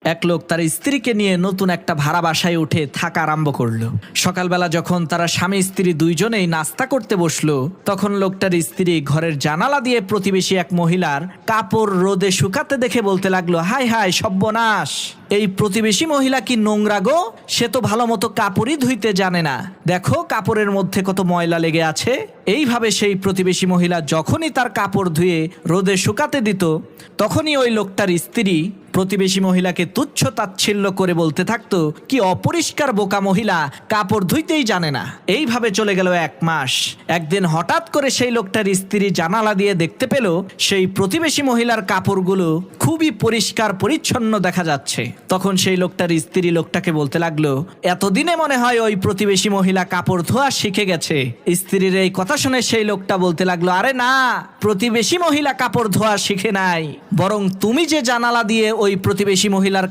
এক লোক তার স্ত্রীকে নিয়ে নতুন একটা ভাড়া বাসায় উঠে থাকা আরম্ভ করলো। সকালবেলা যখন তারা স্বামী স্ত্রী দুইজনেই নাস্তা করতে বসলো, তখন লোকটার স্ত্রী ঘরের জানালা দিয়ে প্রতিবেশী এক মহিলার কাপড় রোদে শুকাতে দেখে বলতে লাগলো, হাই হাই সর্বনাশ, এই প্রতিবেশী মহিলা কি নোংরা গো, সে তো ভালো মতো কাপড়ই ধুইতে জানে না, দেখো কাপড়ের মধ্যে কত ময়লা লেগে আছে। এইভাবে সেই প্রতিবেশী মহিলা যখনই তার কাপড় ধুয়ে রোদে শুকাতে দিত, তখনই ওই লোকটার স্ত্রী প্রতিবেশী মহিলাকে তুচ্ছ তাচ্ছিল্য করে বলতে থাকতো, কি অপরিষ্কার বোকা মহিলা, কাপড় ধুইতেই জানে না। এইভাবে চলে গেল 1 মাস। একদিন হঠাৎ করে সেই লোকটার স্ত্রী জানালা দিয়ে দেখতে পেল সেই প্রতিবেশী মহিলার কাপড়গুলো খুবই পরিষ্কার পরিচ্ছন্ন দেখা যাচ্ছে। তখন সেই লোকটার স্ত্রী লোকটাকে বলতে লাগলো, এতদিনে মনে হয় ওই প্রতিবেশী মহিলা কাপড় ধোয়া শিখে গেছে। স্ত্রীর এই কথা শুনে সেই লোকটা বলতে লাগলো, আরে না, প্রতিবেশী মহিলা কাপড় ধোয়া শিখে নাই, বরং তুমি যে জানালা দিয়ে ওই প্রতিবেশী মহিলার